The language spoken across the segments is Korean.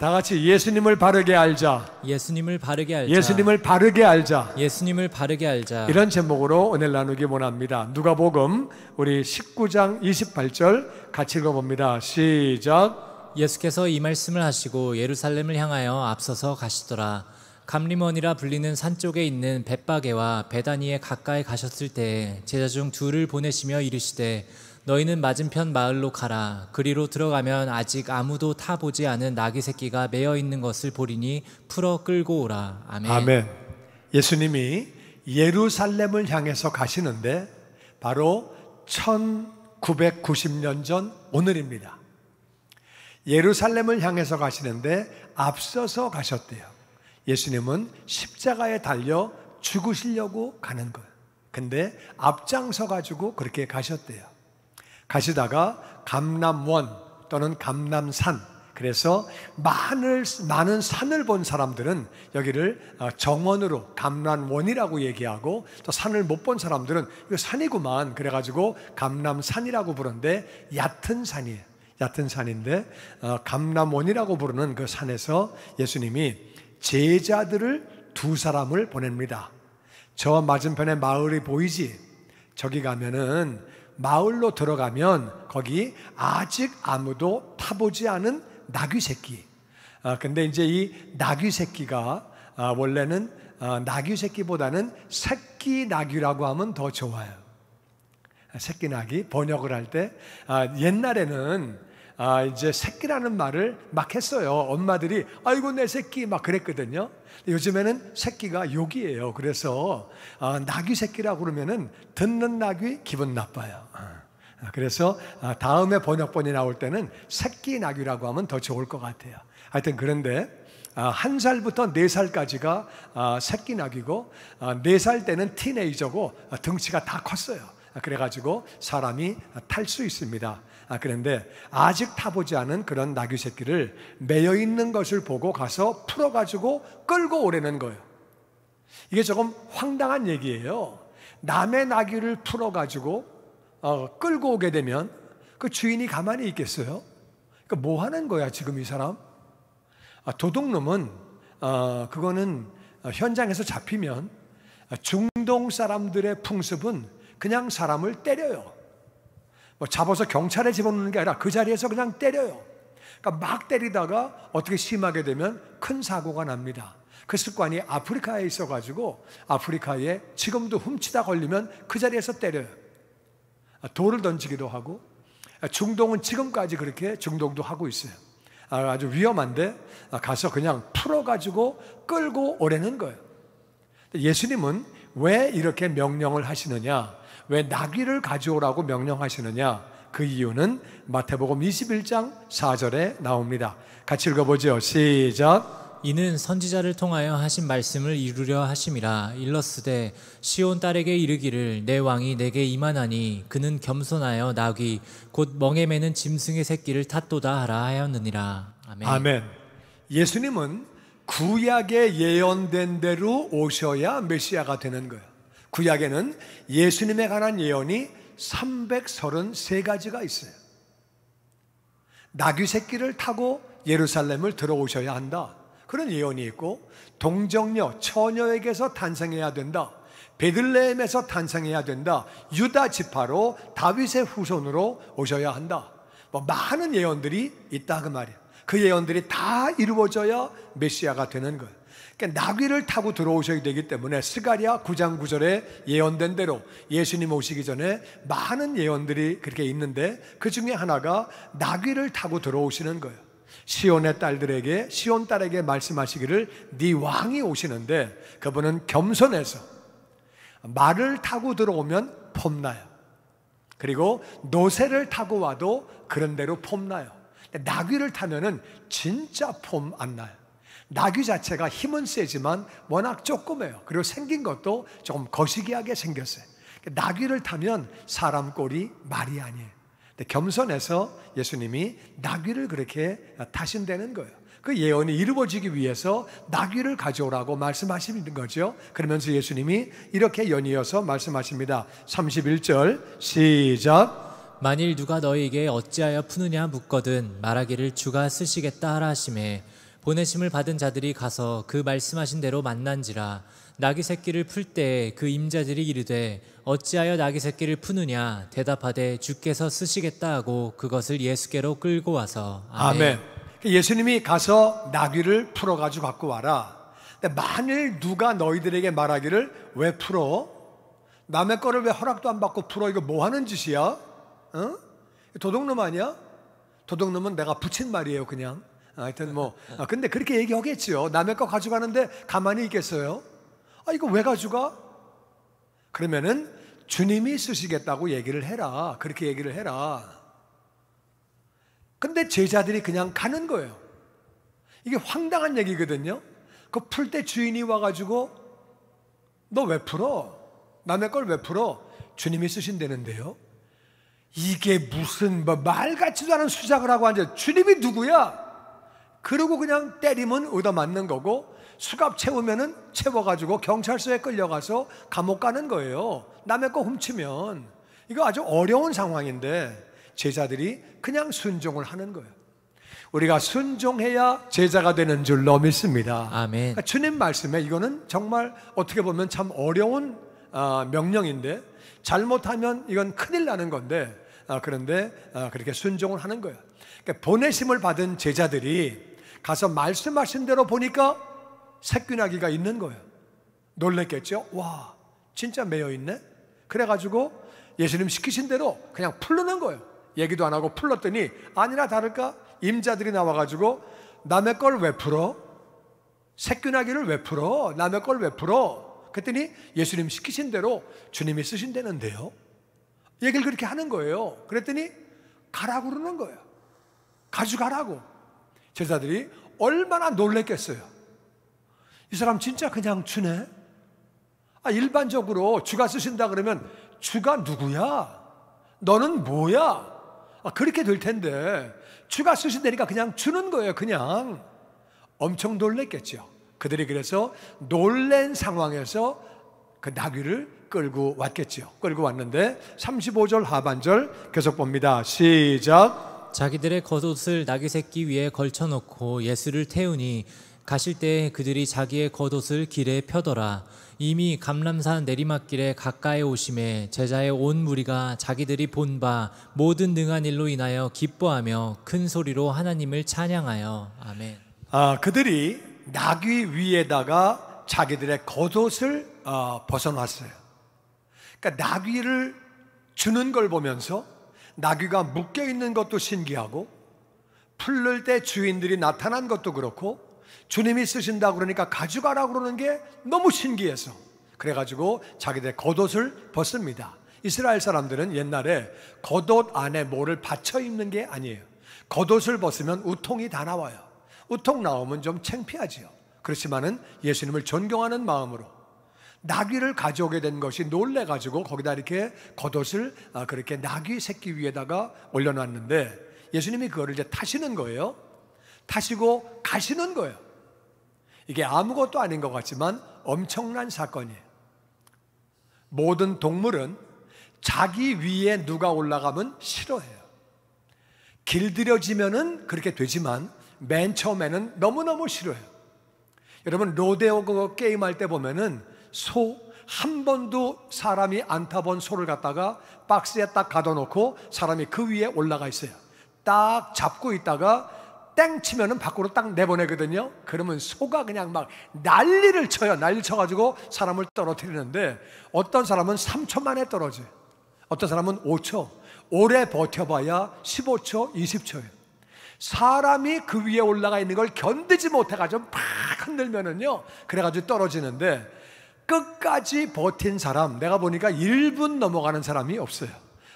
다 같이 예수님을 바르게 알자. 예수님을 바르게 알자. 예수님을 바르게 알자. 예수님을 바르게 알자. 이런 제목으로 오늘 나누기 원합니다. 누가복음 우리 19장 28절 같이 읽어봅니다. 시작. 예수께서 이 말씀을 하시고 예루살렘을 향하여 앞서서 가시더라. 감리원이라 불리는 산 쪽에 있는 벳바게와 베다니에 가까이 가셨을 때에 제자 중 둘을 보내시며 이르시되 너희는 맞은편 마을로 가라. 그리로 들어가면 아직 아무도 타보지 않은 나귀 새끼가 매어 있는 것을 보리니 풀어 끌고 오라. 아멘. 아멘. 예수님이 예루살렘을 향해서 가시는데 바로 1990년 전 오늘입니다. 예루살렘을 향해서 가시는데 앞서서 가셨대요. 예수님은 십자가에 달려 죽으시려고 가는 거예요. 근데 앞장서 가지고 그렇게 가셨대요. 가시다가 감람원 또는 감람산, 그래서 많은 산을 본 사람들은 여기를 정원으로 감람원이라고 얘기하고, 또 산을 못 본 사람들은 이거 산이구만 그래가지고 감람산이라고 부르는데 얕은 산이에요. 얕은 산인데 감람원이라고 부르는 그 산에서 예수님이 제자들을 두 사람을 보냅니다. 저 맞은편에 마을이 보이지? 저기 가면은 마을로 들어가면 거기 아직 아무도 타보지 않은 나귀 새끼. 근데 이제 이 나귀 새끼가 원래는 나귀 새끼보다는 새끼 나귀라고 하면 더 좋아요. 새끼 나귀 번역을 할 때 옛날에는 이제 새끼라는 말을 막 했어요. 엄마들이 아이고 내 새끼 막 그랬거든요. 요즘에는 새끼가 욕이에요. 그래서 나귀 새끼라고 그러면은 듣는 나귀 기분 나빠요. 그래서 다음에 번역본이 나올 때는 새끼 나귀라고 하면 더 좋을 것 같아요. 하여튼 그런데 1살부터 4살까지가 새끼 나귀고 4살 때는 티네이저고 덩치가 다 컸어요. 그래가지고 사람이 탈 수 있습니다. 그런데 아직 타보지 않은 그런 나귀 새끼를 매여 있는 것을 보고 가서 풀어가지고 끌고 오려는 거예요. 이게 조금 황당한 얘기예요. 남의 나귀를 풀어가지고 끌고 오게 되면 그 주인이 가만히 있겠어요? 그러니까 뭐 하는 거야 지금 이 사람? 도둑놈은 그거는 현장에서 잡히면 중동 사람들의 풍습은 그냥 사람을 때려요. 잡아서 경찰에 집어넣는 게 아니라 그 자리에서 그냥 때려요. 그러니까 막 때리다가 어떻게 심하게 되면 큰 사고가 납니다. 그 습관이 아프리카에 있어가지고 아프리카에 지금도 훔치다 걸리면 그 자리에서 때려요. 돌을 던지기도 하고, 중동은 지금까지 그렇게 중동도 하고 있어요. 아주 위험한데 가서 그냥 풀어가지고 끌고 오려는 거예요. 예수님은 왜 이렇게 명령을 하시느냐? 왜 나귀를 가져오라고 명령하시느냐? 그 이유는 마태복음 21장 4절에 나옵니다. 같이 읽어보죠. 시작. 이는 선지자를 통하여 하신 말씀을 이루려 하심이라. 일렀으되 시온 딸에게 이르기를 내 왕이 내게 임하나니 그는 겸손하여 나귀 곧 멍에 매는 짐승의 새끼를 탔도다 하라 하였느니라. 아멘. 아멘. 예수님은 구약에 예언된 대로 오셔야 메시아가 되는 거예요. 구약에는 예수님에 관한 예언이 333가지가 있어요. 나귀 새끼를 타고 예루살렘을 들어오셔야 한다, 그런 예언이 있고, 동정녀, 처녀에게서 탄생해야 된다, 베들레헴에서 탄생해야 된다, 유다 지파로 다윗의 후손으로 오셔야 한다, 많은 예언들이 있다 그 말이에요. 그 예언들이 다 이루어져야 메시아가 되는 거예요. 그러니까 나귀를 타고 들어오셔야 되기 때문에 스가랴 9장 9절에 예언된 대로 예수님 오시기 전에 많은 예언들이 그렇게 있는데, 그 중에 하나가 나귀를 타고 들어오시는 거예요. 시온의 딸들에게, 시온 딸에게 말씀하시기를 네 왕이 오시는데 그분은 겸손해서 말을 타고 들어오면 폼나요. 그리고 노새를 타고 와도 그런 대로 폼나요. 나귀를 타면은 진짜 폼 안 나요. 나귀 자체가 힘은 세지만 워낙 조그매요. 그리고 생긴 것도 조금 거시기하게 생겼어요. 나귀를 타면 사람 꼴이 말이 아니에요. 근데 겸손해서 예수님이 나귀를 그렇게 타신다는 거예요. 그 예언이 이루어지기 위해서 나귀를 가져오라고 말씀하시는 거죠. 그러면서 예수님이 이렇게 연이어서 말씀하십니다. 31절 시작. 만일 누가 너희에게 어찌하여 푸느냐 묻거든 말하기를 주가 쓰시겠다 하라 하시매 보내심을 받은 자들이 가서 그 말씀하신 대로 만난지라. 나귀 새끼를 풀 때 그 임자들이 이르되 어찌하여 나귀 새끼를 푸느냐 대답하되 주께서 쓰시겠다 하고 그것을 예수께로 끌고 와서. 아멘. 예수님이 가서 나귀를 풀어가지고 갖고 와라. 근데 만일 누가 너희들에게 말하기를 왜 풀어? 남의 거를 왜 허락도 안 받고 풀어? 이거 뭐 하는 짓이야? 어? 도둑놈 아니야? 도둑놈은 내가 붙인 말이에요, 그냥. 하여튼 근데 그렇게 얘기하겠지요. 남의 거 가져가는데 가만히 있겠어요? 이거 왜 가져가? 그러면은 주님이 쓰시겠다고 얘기를 해라. 그렇게 얘기를 해라. 근데 제자들이 그냥 가는 거예요. 이게 황당한 얘기거든요. 그 풀 때 주인이 와가지고 너 왜 풀어? 남의 걸 왜 풀어? 주님이 쓰신다는데요. 이게 무슨 말 같지도 않은 수작을 하고 앉아. 주님이 누구야? 그러고 그냥 때리면 얻어맞는 거고 수갑 채우면은 채워가지고 경찰서에 끌려가서 감옥 가는 거예요. 남의 거 훔치면. 이거 아주 어려운 상황인데 제자들이 그냥 순종을 하는 거예요. 우리가 순종해야 제자가 되는 줄로 믿습니다. 아멘. 그러니까 주님 말씀에 이거는 정말 어떻게 보면 참 어려운 명령인데 잘못하면 이건 큰일 나는 건데 그런데 그렇게 순종을 하는 거예요. 그러니까 보내심을 받은 제자들이 가서 말씀하신 대로 보니까 새끼나귀가 있는 거예요. 놀랬겠죠? 와, 진짜 매여있네? 그래가지고 예수님 시키신 대로 그냥 풀르는 거예요. 얘기도 안 하고 풀렀더니 아니나 다를까 임자들이 나와가지고 남의 걸 왜 풀어? 새끼나귀를 왜 풀어? 남의 걸 왜 풀어? 그랬더니 예수님 시키신 대로 주님이 쓰신다는데요. 얘기를 그렇게 하는 거예요. 그랬더니 가라고 그러는 거예요. 가져가라고. 제자들이 얼마나 놀랬겠어요. 이 사람 진짜 그냥 주네? 일반적으로 주가 쓰신다 그러면 주가 누구야? 너는 뭐야? 그렇게 될 텐데 주가 쓰신다니까 그냥 주는 거예요. 그냥. 엄청 놀랬겠죠. 그들이 그래서 놀란 상황에서 그 나귀를 끌고 왔겠죠. 끌고 왔는데 35절 하반절 계속 봅니다. 시작. 자기들의 겉옷을 나귀 새끼 위에 걸쳐놓고 예수를 태우니 가실 때 그들이 자기의 겉옷을 길에 펴더라. 이미 감람산 내리막길에 가까이 오심에 제자의 온 무리가 자기들이 본 바 모든 능한 일로 인하여 기뻐하며 큰 소리로 하나님을 찬양하여. 아멘. 그들이 나귀 위에다가 자기들의 겉옷을 벗어놨어요. 그러니까 나귀를 주는 걸 보면서 나귀가 묶여있는 것도 신기하고 풀릴 때 주인들이 나타난 것도 그렇고 주님이 쓰신다고 그러니까 가져가라고 그러는 게 너무 신기해서 그래가지고 자기들의 겉옷을 벗습니다. 이스라엘 사람들은 옛날에 겉옷 안에 뭐를 받쳐 입는 게 아니에요. 겉옷을 벗으면 우통이 다 나와요. 우통 나오면 좀 창피하지요. 그렇지만은 예수님을 존경하는 마음으로 나귀를 가져오게 된 것이 놀래가지고 거기다 이렇게 겉옷을 그렇게 나귀 새끼 위에다가 올려놨는데 예수님이 그거를 이제 타시는 거예요. 타시고 가시는 거예요. 이게 아무것도 아닌 것 같지만 엄청난 사건이에요. 모든 동물은 자기 위에 누가 올라가면 싫어해요. 길들여지면은 그렇게 되지만 맨 처음에는 너무너무 싫어해요. 여러분 로데오 그거 게임할 때 보면은 소 한 번도 사람이 안 타본 소를 갖다가 박스에 딱 가둬놓고 사람이 그 위에 올라가 있어요. 딱 잡고 있다가 땡 치면은 밖으로 딱 내보내거든요. 그러면 소가 그냥 막 난리를 쳐요. 난리 쳐가지고 사람을 떨어뜨리는데 어떤 사람은 3초 만에 떨어져요. 어떤 사람은 5초, 오래 버텨봐야 15초, 20초예요. 사람이 그 위에 올라가 있는 걸 견디지 못해가지고 팍 흔들면은요, 그래가지고 떨어지는데 끝까지 버틴 사람, 내가 보니까 1분 넘어가는 사람이 없어요.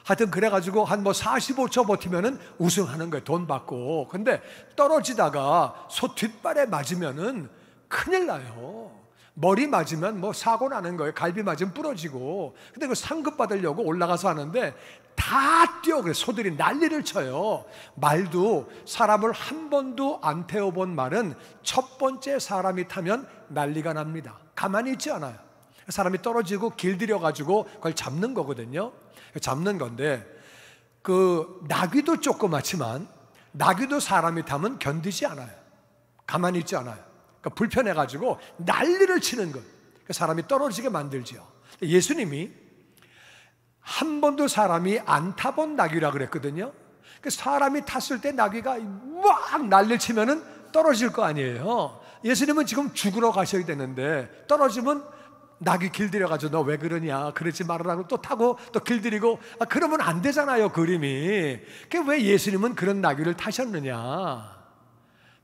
하여튼 그래가지고 한 45초 버티면은 우승하는 거예요. 돈 받고. 근데 떨어지다가 소 뒷발에 맞으면은 큰일 나요. 머리 맞으면 사고 나는 거예요. 갈비 맞으면 부러지고. 근데 그 상급 받으려고 올라가서 하는데 다 뛰어. 그래서 소들이 난리를 쳐요. 말도 사람을 한 번도 안 태워본 말은 첫 번째 사람이 타면 난리가 납니다. 가만히 있지 않아요. 사람이 떨어지고 길들여가지고 그걸 잡는 거거든요. 잡는 건데 그 나귀도 조그맣지만 나귀도 사람이 타면 견디지 않아요. 가만히 있지 않아요. 그러니까 불편해가지고 난리를 치는 거예요. 그러니까 사람이 떨어지게 만들죠. 예수님이 한 번도 사람이 안 타본 나귀라 그랬거든요. 그러니까 사람이 탔을 때 나귀가 막 난리를 치면은 떨어질 거 아니에요. 예수님은 지금 죽으러 가셔야 되는데 떨어지면 나귀 길들여가지고 너 왜 그러냐, 그러지 말으라고 또 타고 또 길들이고, 그러면 안 되잖아요, 그림이. 그게 왜 예수님은 그런 나귀를 타셨느냐?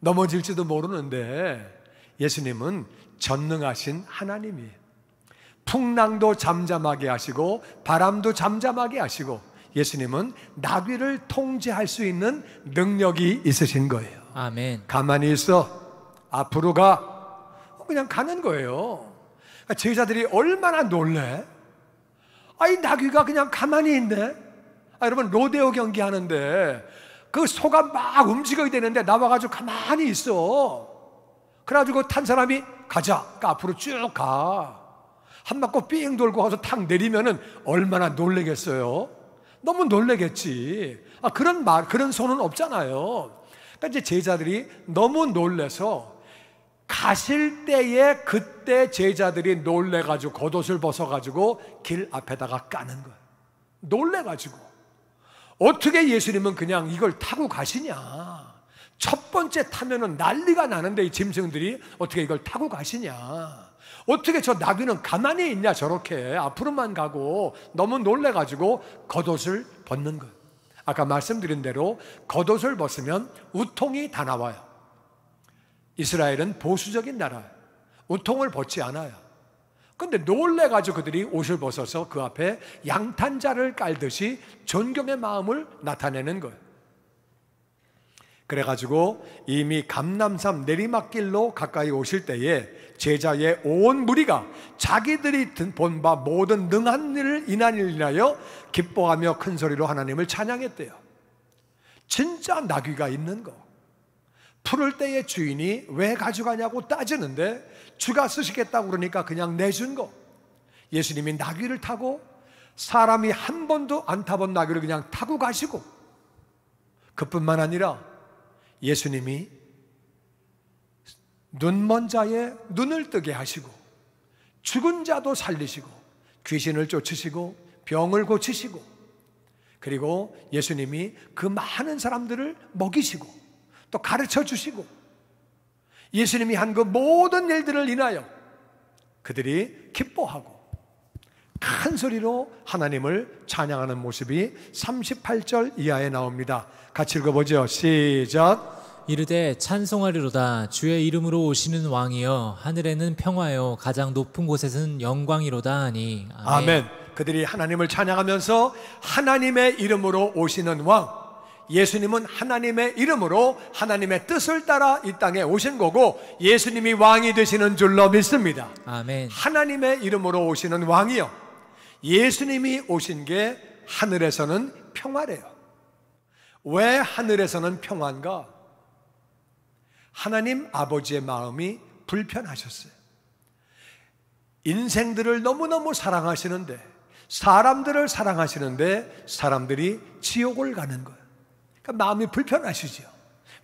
넘어질지도 모르는데 예수님은 전능하신 하나님이에요. 풍랑도 잠잠하게 하시고 바람도 잠잠하게 하시고 예수님은 나귀를 통제할 수 있는 능력이 있으신 거예요. 아멘. 가만히 있어, 앞으로 가, 그냥 가는 거예요. 그러니까 제자들이 얼마나 놀래? 이 나귀가 그냥 가만히 있네. 여러분, 로데오 경기 하는데 그 소가 막 움직여야 되는데 나와가지고 가만히 있어. 그래가지고 탄 사람이 가자, 그러니까 앞으로 쭉 가. 한 바퀴 삥 돌고 가서 탁 내리면은 얼마나 놀래겠어요? 너무 놀래겠지. 그런 소는 없잖아요. 그러니까 이제 제자들이 너무 놀래서 가실 때에 그때 제자들이 놀래가지고 겉옷을 벗어가지고 길 앞에다가 까는 거예요. 놀래가지고. 어떻게 예수님은 그냥 이걸 타고 가시냐? 첫 번째 타면은 난리가 나는데 이 짐승들이 어떻게 이걸 타고 가시냐? 어떻게 저 나귀는 가만히 있냐? 저렇게 앞으로만 가고. 너무 놀래가지고 겉옷을 벗는 거예요. 아까 말씀드린 대로 겉옷을 벗으면 우통이 다 나와요. 이스라엘은 보수적인 나라예요. 우통을 벗지 않아요. 그런데 놀래가지고 그들이 옷을 벗어서 그 앞에 양탄자를 깔듯이 존경의 마음을 나타내는 거예요. 그래가지고 이미 감람산 내리막길로 가까이 오실 때에 제자의 온 무리가 자기들이 본 바 모든 능한 일을 인한 일을 인하여 기뻐하며 큰 소리로 하나님을 찬양했대요. 진짜 나귀가 있는 거. 풀을 때의 주인이 왜 가져가냐고 따지는데 주가 쓰시겠다고 그러니까 그냥 내준 거. 예수님이 나귀를 타고 사람이 한 번도 안 타본 나귀를 그냥 타고 가시고, 그뿐만 아니라 예수님이 눈먼 자의 눈을 뜨게 하시고 죽은 자도 살리시고 귀신을 쫓으시고 병을 고치시고, 그리고 예수님이 그 많은 사람들을 먹이시고 또 가르쳐 주시고, 예수님이 한 그 모든 일들을 인하여 그들이 기뻐하고 큰 소리로 하나님을 찬양하는 모습이 38절 이하에 나옵니다. 같이 읽어보죠. 시작. 이르되 찬송하리로다. 주의 이름으로 오시는 왕이여, 하늘에는 평화요 가장 높은 곳에서는 영광이로다 하니. 아멘. 그들이 하나님을 찬양하면서 하나님의 이름으로 오시는 왕, 예수님은 하나님의 이름으로 하나님의 뜻을 따라 이 땅에 오신 거고 예수님이 왕이 되시는 줄로 믿습니다. 아멘. 하나님의 이름으로 오시는 왕이요, 예수님이 오신 게 하늘에서는 평화래요. 왜 하늘에서는 평화인가? 하나님 아버지의 마음이 불편하셨어요. 인생들을 너무너무 사랑하시는데, 사람들을 사랑하시는데 사람들이 지옥을 가는 거예요. 그러니까 마음이 불편하시죠.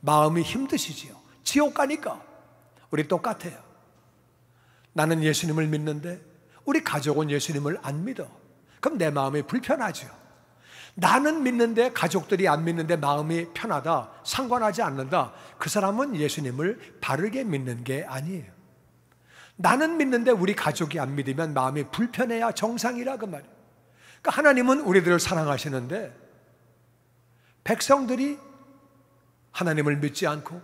마음이 힘드시죠. 지옥 가니까. 우리 똑같아요. 나는 예수님을 믿는데 우리 가족은 예수님을 안 믿어. 그럼 내 마음이 불편하죠. 나는 믿는데 가족들이 안 믿는데 마음이 편하다, 상관하지 않는다, 그 사람은 예수님을 바르게 믿는 게 아니에요. 나는 믿는데 우리 가족이 안 믿으면 마음이 불편해야 정상이라 그 말이에요. 그러니까 하나님은 우리들을 사랑하시는데 백성들이 하나님을 믿지 않고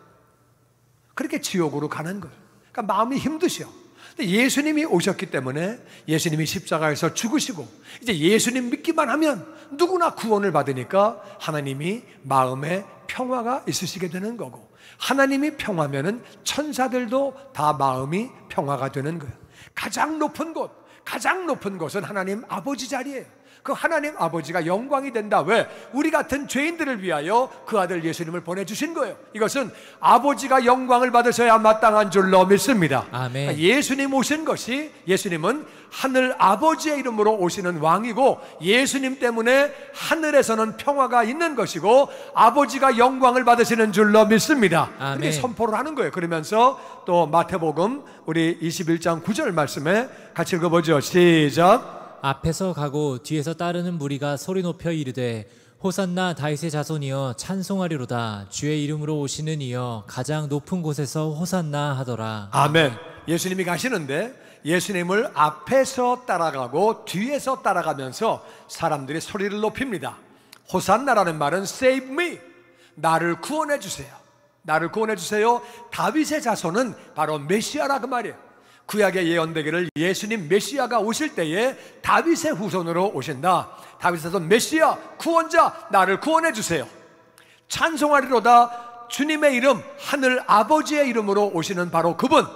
그렇게 지옥으로 가는 거예요. 그러니까 마음이 힘드셔. 근데 예수님이 오셨기 때문에 예수님이 십자가에서 죽으시고 이제 예수님 믿기만 하면 누구나 구원을 받으니까 하나님이 마음에 평화가 있으시게 되는 거고, 하나님이 평화면은 천사들도 다 마음이 평화가 되는 거예요. 가장 높은 곳, 가장 높은 곳은 하나님 아버지 자리예요. 그 하나님 아버지가 영광이 된다. 왜? 우리 같은 죄인들을 위하여 그 아들 예수님을 보내주신 거예요. 이것은 아버지가 영광을 받으셔야 마땅한 줄로 믿습니다. 아멘. 예수님 오신 것이, 예수님은 하늘 아버지의 이름으로 오시는 왕이고, 예수님 때문에 하늘에서는 평화가 있는 것이고 아버지가 영광을 받으시는 줄로 믿습니다. 그렇게 선포를 하는 거예요. 그러면서 또 마태복음 우리 21장 9절 말씀에 같이 읽어보죠. 시작. 앞에서 가고 뒤에서 따르는 무리가 소리 높여 이르되 호산나 다윗의 자손이여 찬송하리로다. 주의 이름으로 오시는 이여 가장 높은 곳에서 호산나 하더라. 아멘. 예수님이 가시는데 예수님을 앞에서 따라가고 뒤에서 따라가면서 사람들이 소리를 높입니다. 호산나라는 말은 save me, 나를 구원해 주세요. 나를 구원해 주세요. 다윗의 자손은 바로 메시아라 그 말이에요. 구약의 예언되기를 예수님 메시아가 오실 때에 다윗의 후손으로 오신다. 다윗의 자손 메시아 구원자, 나를 구원해 주세요. 찬송하리로다. 주님의 이름, 하늘 아버지의 이름으로 오시는 바로 그분.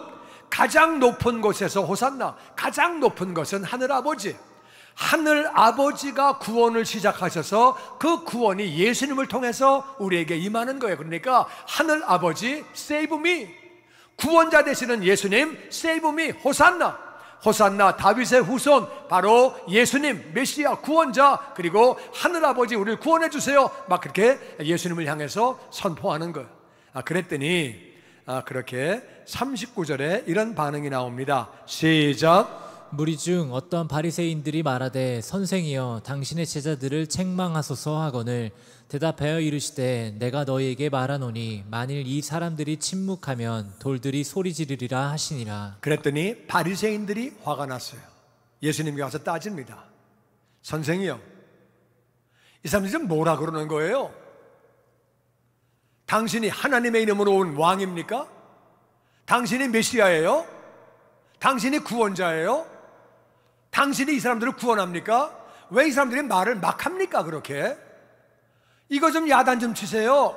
가장 높은 곳에서 호산나. 가장 높은 것은 하늘 아버지. 하늘 아버지가 구원을 시작하셔서 그 구원이 예수님을 통해서 우리에게 임하는 거예요. 그러니까 하늘 아버지 save me, 구원자 되시는 예수님 save me, 호산나. 호산나 다윗의 후손, 바로 예수님 메시아 구원자, 그리고 하늘 아버지 우리를 구원해 주세요. 막 그렇게 예수님을 향해서 선포하는 거예요. 그랬더니 그렇게 39절에 이런 반응이 나옵니다. 시작. 무리 중 어떤 바리새인들이 말하되 선생이여 당신의 제자들을 책망하소서 하거늘 대답하여 이르시되 내가 너희에게 말하노니 만일 이 사람들이 침묵하면 돌들이 소리 지르리라 하시니라. 그랬더니 바리새인들이 화가 났어요. 예수님께 가서 따집니다. 선생이요, 이 사람들이 지금 뭐라 그러는 거예요? 당신이 하나님의 이름으로 온 왕입니까? 당신이 메시아예요? 당신이 구원자예요? 당신이 이 사람들을 구원합니까? 왜 이 사람들이 말을 막 합니까? 그렇게 이거 좀 야단 좀 치세요.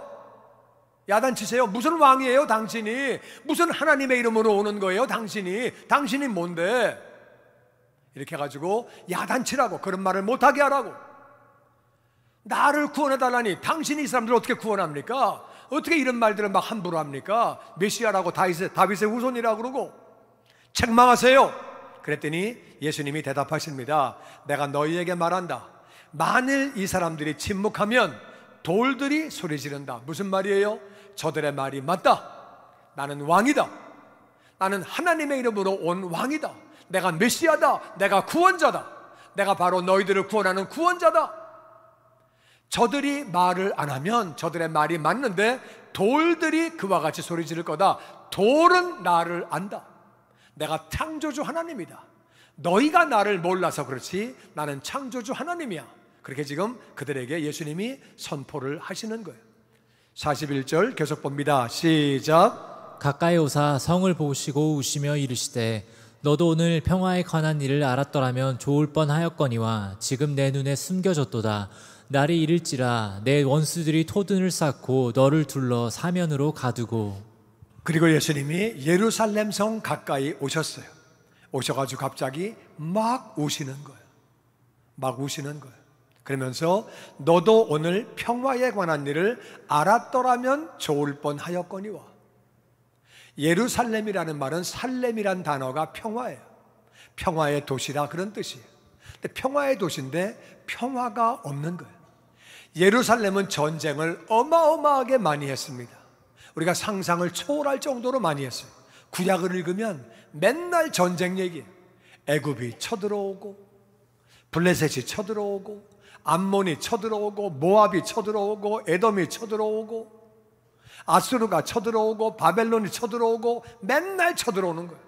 야단 치세요. 무슨 왕이에요 당신이? 무슨 하나님의 이름으로 오는 거예요 당신이 뭔데? 이렇게 해가지고 야단 치라고, 그런 말을 못하게 하라고. 나를 구원해달라니 당신이 이 사람들을 어떻게 구원합니까? 어떻게 이런 말들을 막 함부로 합니까? 메시아라고 다윗의 후손이라고 그러고 책망하세요. 그랬더니 예수님이 대답하십니다. 내가 너희에게 말한다. 만일 이 사람들이 침묵하면 돌들이 소리 지른다. 무슨 말이에요? 저들의 말이 맞다. 나는 왕이다. 나는 하나님의 이름으로 온 왕이다. 내가 메시아다. 내가 구원자다. 내가 바로 너희들을 구원하는 구원자다. 저들이 말을 안 하면 저들의 말이 맞는데 돌들이 그와 같이 소리 지를 거다. 돌은 나를 안다. 내가 창조주 하나님이다. 너희가 나를 몰라서 그렇지 나는 창조주 하나님이야. 그렇게 지금 그들에게 예수님이 선포를 하시는 거예요. 41절 계속 봅니다. 시작. 가까이 오사 성을 보시고 우시며 이르시되 너도 오늘 평화에 관한 일을 알았더라면 좋을 뻔하였거니와 지금 내 눈에 숨겨졌도다. 날이 이를지라 내 원수들이 토둔을 쌓고 너를 둘러 사면으로 가두고. 그리고 예수님이 예루살렘 성 가까이 오셨어요. 오셔가지고 갑자기 막 우시는 거예요. 막 우시는 거예요. 그러면서 너도 오늘 평화에 관한 일을 알았더라면 좋을 뻔하였거니와. 예루살렘이라는 말은 살렘이란 단어가 평화예요. 평화의 도시라 그런 뜻이에요. 근데 평화의 도시인데 평화가 없는 거예요. 예루살렘은 전쟁을 어마어마하게 많이 했습니다. 우리가 상상을 초월할 정도로 많이 했어요. 구약을 읽으면 맨날 전쟁 얘기예요. 애굽이 쳐들어오고 블레셋이 쳐들어오고 암몬이 쳐들어오고 모압이 쳐들어오고 에돔이 쳐들어오고 아수르가 쳐들어오고 바벨론이 쳐들어오고 맨날 쳐들어오는 거예요.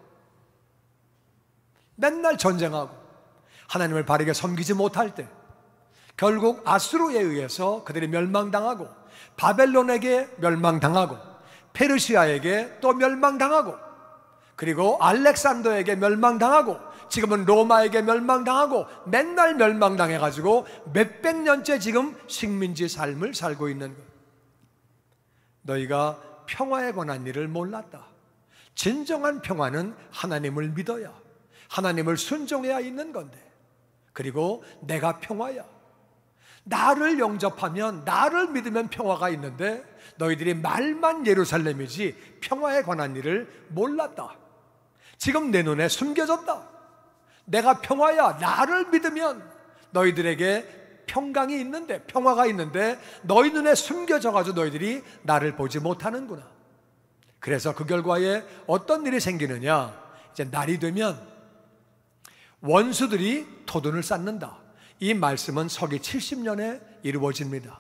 맨날 전쟁하고 하나님을 바르게 섬기지 못할 때 결국 아수르에 의해서 그들이 멸망당하고 바벨론에게 멸망당하고 페르시아에게 또 멸망당하고 그리고 알렉산더에게 멸망당하고 지금은 로마에게 멸망당하고 맨날 멸망당해가지고 몇백 년째 지금 식민지 삶을 살고 있는 거예요. 너희가 평화에 관한 일을 몰랐다. 진정한 평화는 하나님을 믿어야, 하나님을 순종해야 있는 건데 그리고 내가 평화야. 나를 영접하면, 나를 믿으면 평화가 있는데 너희들이 말만 예루살렘이지 평화에 관한 일을 몰랐다. 지금 내 눈에 숨겨졌다. 내가 평화야. 나를 믿으면 너희들에게 평강이 있는데, 평화가 있는데 너희 눈에 숨겨져가지고 너희들이 나를 보지 못하는구나. 그래서 그 결과에 어떤 일이 생기느냐, 이제 날이 되면 원수들이 토둔을 쌓는다. 이 말씀은 서기 70년에 이루어집니다.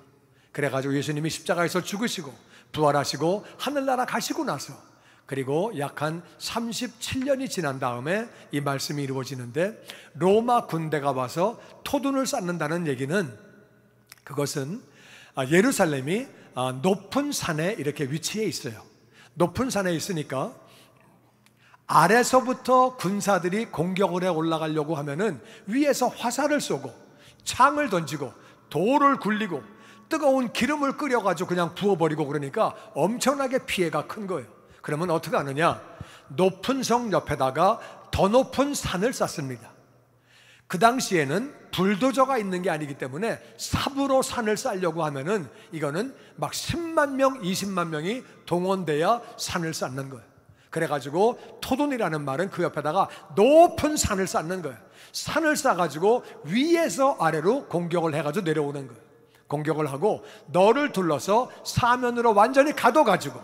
그래가지고 예수님이 십자가에서 죽으시고 부활하시고 하늘나라 가시고 나서, 그리고 약 한 37년이 지난 다음에 이 말씀이 이루어지는데, 로마 군대가 와서 토둔을 쌓는다는 얘기는, 그것은 예루살렘이 높은 산에 이렇게 위치해 있어요. 높은 산에 있으니까 아래서부터 군사들이 공격을 해 올라가려고 하면은 위에서 화살을 쏘고 창을 던지고 돌을 굴리고 뜨거운 기름을 끓여가지고 그냥 부어버리고, 그러니까 엄청나게 피해가 큰 거예요. 그러면 어떻게 하느냐, 높은 성 옆에다가 더 높은 산을 쌓습니다. 그 당시에는 불도저가 있는 게 아니기 때문에 삽으로 산을 쌓으려고 하면은 이거는 막 10만 명, 20만 명이 동원돼야 산을 쌓는 거예요. 그래가지고 토둔이라는 말은 그 옆에다가 높은 산을 쌓는 거예요. 산을 쌓아가지고 위에서 아래로 공격을 해가지고 내려오는 거예요. 공격을 하고 너를 둘러서 사면으로 완전히 가둬가지고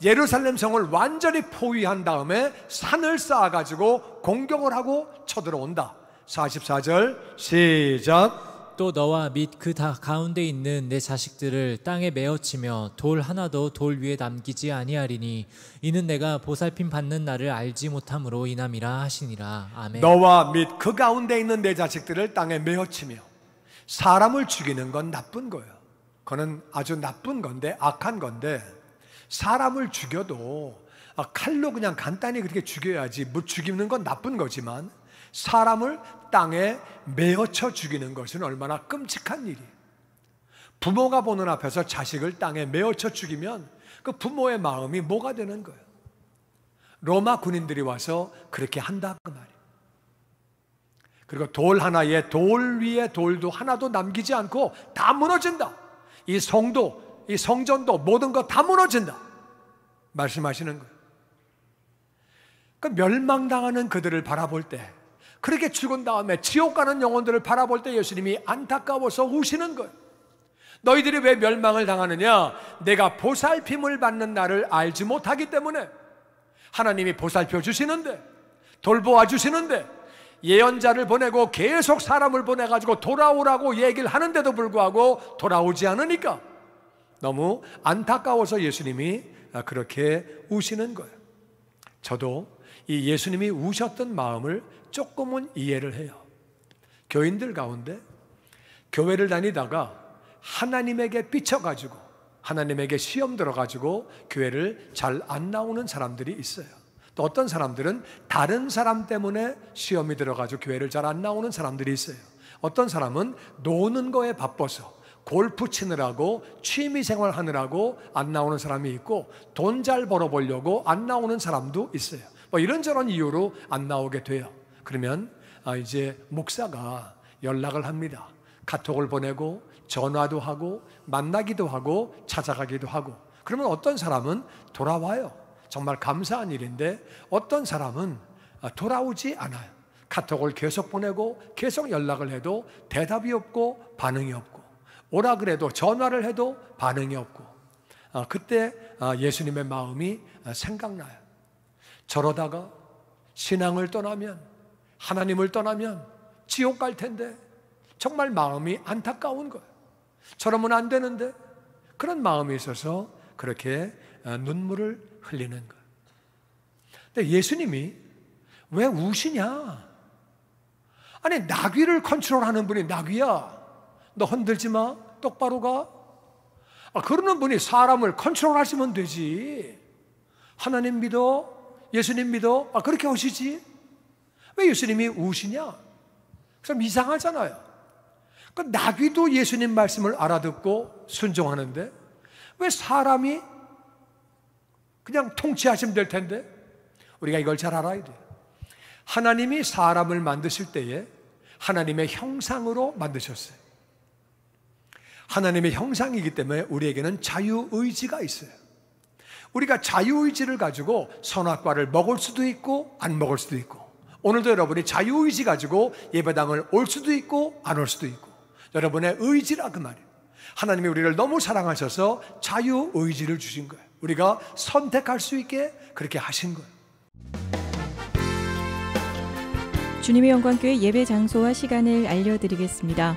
예루살렘 성을 완전히 포위한 다음에 산을 쌓아가지고 공격을 하고 쳐들어온다. 44절 시작. 또 너와 및 그 가운데 있는 내 자식들을 땅에 메어치며 돌 하나도 돌 위에 남기지 아니하리니 이는 내가 보살핌 받는 날을 알지 못함으로 인함이라 하시니라. 아멘. 너와 및 그 가운데 있는 내 자식들을 땅에 메어치며. 사람을 죽이는 건 나쁜 거예요. 그건 아주 나쁜 건데, 악한 건데, 사람을 죽여도 칼로 그냥 간단히 그렇게 죽여야지, 뭐 죽이는 건 나쁜 거지만 사람을 땅에 메어쳐 죽이는 것은 얼마나 끔찍한 일이에요. 부모가 보는 앞에서 자식을 땅에 메어쳐 죽이면 그 부모의 마음이 뭐가 되는 거예요? 로마 군인들이 와서 그렇게 한다 그 말이에요. 그리고 돌 하나에, 돌 위에 돌도 하나도 남기지 않고 다 무너진다. 이 성도, 이 성전도, 모든 것 다 무너진다 말씀하시는 거예요. 그 멸망당하는 그들을 바라볼 때, 그렇게 죽은 다음에 지옥 가는 영혼들을 바라볼 때 예수님이 안타까워서 우시는 거예요. 너희들이 왜 멸망을 당하느냐? 내가 보살핌을 받는 나를 알지 못하기 때문에. 하나님이 보살펴 주시는데, 돌보아 주시는데, 예언자를 보내고 계속 사람을 보내가지고 돌아오라고 얘기를 하는데도 불구하고 돌아오지 않으니까 너무 안타까워서 예수님이 그렇게 우시는 거예요. 저도 이 예수님이 우셨던 마음을 조금은 이해를 해요. 교인들 가운데 교회를 다니다가 하나님에게 삐쳐가지고, 하나님에게 시험 들어가지고 교회를 잘 안 나오는 사람들이 있어요. 또 어떤 사람들은 다른 사람 때문에 시험이 들어가지고 교회를 잘 안 나오는 사람들이 있어요. 어떤 사람은 노는 거에 바빠서 골프 치느라고 취미생활 하느라고 안 나오는 사람이 있고, 돈 잘 벌어보려고 안 나오는 사람도 있어요. 뭐 이런저런 이유로 안 나오게 돼요. 그러면 이제 목사가 연락을 합니다. 카톡을 보내고 전화도 하고 만나기도 하고 찾아가기도 하고. 그러면 어떤 사람은 돌아와요. 정말 감사한 일인데, 어떤 사람은 돌아오지 않아요. 카톡을 계속 보내고 계속 연락을 해도 대답이 없고 반응이 없고, 오라 그래도 전화를 해도 반응이 없고, 그때 예수님의 마음이 생각나요. 저러다가 신앙을 떠나면, 하나님을 떠나면 지옥 갈 텐데 정말 마음이 안타까운 거예요. 저러면 안 되는데, 그런 마음이 있어서 그렇게 눈물을 흘리는 거예요. 근데 예수님이 왜 우시냐? 아니, 나귀를 컨트롤하는 분이, 나귀야 너 흔들지 마, 똑바로 가. 그러는 분이 사람을 컨트롤하시면 되지. 하나님 믿어, 예수님 믿어, 그렇게 하시지. 왜 예수님이 우시냐? 좀 이상하잖아요. 그 나귀도 예수님 말씀을 알아듣고 순종하는데 왜 사람이 그냥 통치하시면 될 텐데? 우리가 이걸 잘 알아야 돼요. 하나님이 사람을 만드실 때에 하나님의 형상으로 만드셨어요. 하나님의 형상이기 때문에 우리에게는 자유의지가 있어요. 우리가 자유의지를 가지고 선악과를 먹을 수도 있고 안 먹을 수도 있고, 오늘도 여러분이 자유의지 가지고 예배당을 올 수도 있고 안 올 수도 있고, 여러분의 의지라 그 말이에요. 하나님이 우리를 너무 사랑하셔서 자유의지를 주신 거예요. 우리가 선택할 수 있게 그렇게 하신 거예요. 주님의 영광교회 예배 장소와 시간을 알려드리겠습니다.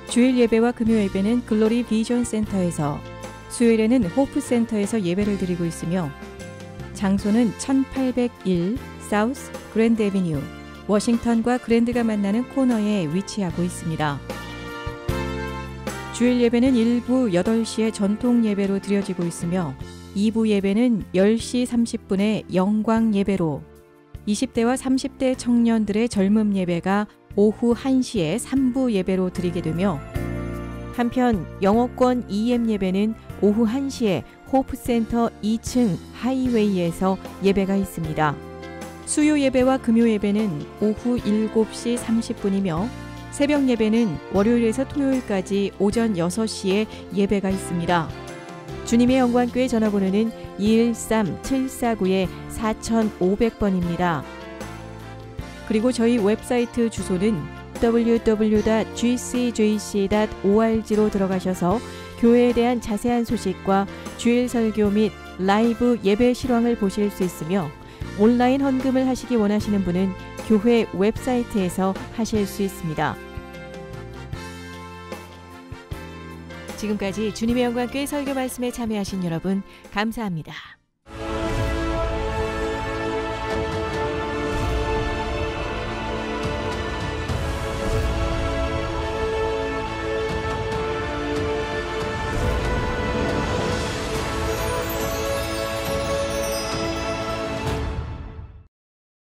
주일 예배와 금요 예배는 글로리 비전 센터에서, 수요일에는 호프 센터에서 예배를 드리고 있으며, 장소는 1801 사우스 그랜드 애비뉴, 워싱턴과 그랜드가 만나는 코너에 위치하고 있습니다. 주일 예배는 1부 8시에 전통 예배로 드려지고 있으며, 2부 예배는 10시 30분에 영광 예배로, 20대와 30대 청년들의 젊음 예배가 오후 1시에 3부 예배로 드리게 되며, 한편 영어권 EM 예배는 오후 1시에 호프센터 2층 하이웨이에서 예배가 있습니다. 수요 예배와 금요 예배는 오후 7시 30분이며 새벽 예배는 월요일에서 토요일까지 오전 6시에 예배가 있습니다. 주님의 영광교회 전화번호는 213-749-4500번입니다. 그리고 저희 웹사이트 주소는 www.gcjc.org로 들어가셔서 교회에 대한 자세한 소식과 주일 설교 및 라이브 예배 실황을 보실 수 있으며, 온라인 헌금을 하시기 원하시는 분은 교회 웹사이트에서 하실 수 있습니다. 지금까지 주님의 영광교회 설교 말씀에 참여하신 여러분 감사합니다.